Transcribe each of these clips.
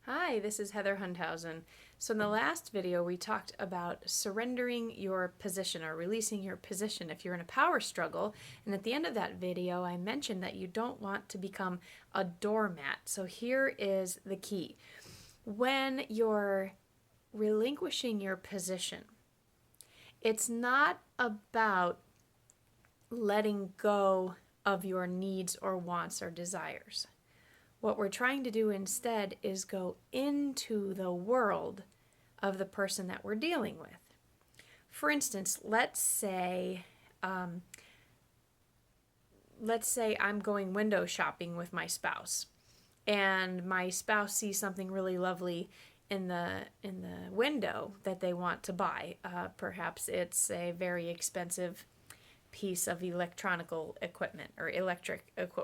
Hi, this is Heather Hundhausen. So in the last video, we talked about surrendering your position or releasing your position if you're in a power struggle. And at the end of that video, I mentioned that you don't want to become a doormat. So here is the key. When you're relinquishing your position, it's not about letting go of your needs or wants or desires. What we're trying to do instead is go into the world of the person that we're dealing with. For instance, let's say I'm going window shopping with my spouse, and my spouse sees something really lovely in the window that they want to buy. Perhaps it's a very expensive piece of electronical equipment or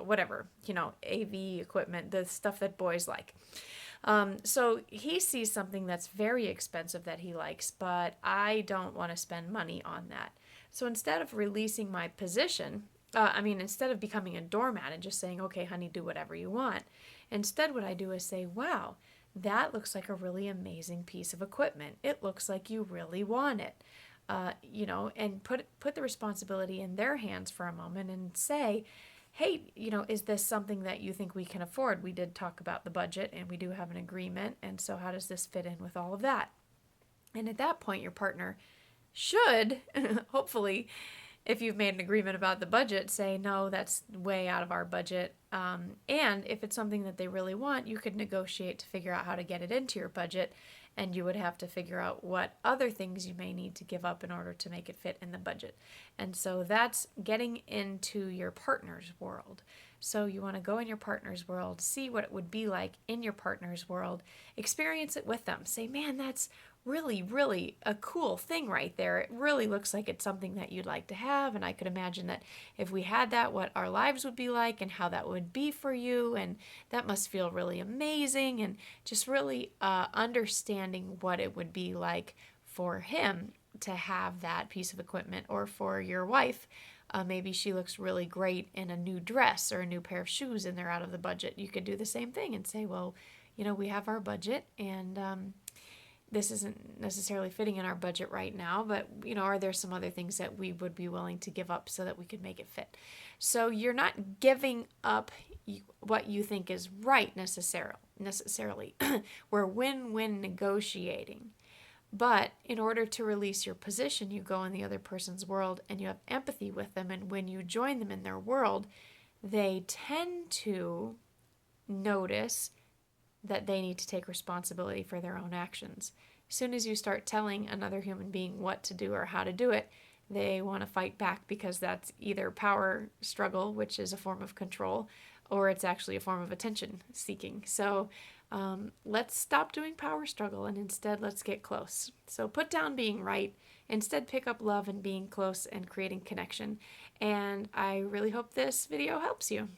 whatever, AV equipment, the stuff that boys like. So he sees something that's very expensive that he likes, but I don't want to spend money on that. So instead of releasing my position, instead of becoming a doormat and just saying, okay, honey, do whatever you want, instead what I do is say, wow, that looks like a really amazing piece of equipment. It looks like you really want it. And put the responsibility in their hands for a moment and say, hey, is this something that you think we can afford? We did talk about the budget and we do have an agreement. And so how does this fit in with all of that? And at that point, your partner should, hopefully, if you've made an agreement about the budget, say, no, that's way out of our budget. And if it's something that they really want, you could negotiate to figure out how to get it into your budget. And you would have to figure out what other things you may need to give up in order to make it fit in the budget. And so that's getting into your partner's world. So you want to go in your partner's world, see what it would be like in your partner's world, experience it with them. Say, man, that's really, really a cool thing right there. It really looks like it's something that you'd like to have. And I could imagine that if we had that, what our lives would be like and how that would be for you. And that must feel really amazing. And just really understanding what it would be like for him to have that piece of equipment, or for your wife. Maybe she looks really great in a new dress or a new pair of shoes and they're out of the budget. You could do the same thing and say, well, we have our budget and this isn't necessarily fitting in our budget right now, but are there some other things that we would be willing to give up so that we could make it fit? So you're not giving up what you think is right necessarily. We're win-win negotiating. But in order to release your position, you go in the other person's world and you have empathy with them. And when you join them in their world, they tend to notice that they need to take responsibility for their own actions. As soon as you start telling another human being what to do or how to do it, they want to fight back, because that's either power struggle, which is a form of control, or it's actually a form of attention seeking. So let's stop doing power struggle and instead let's get close. So put down being right, instead pick up love and being close and creating connection. And I really hope this video helps you.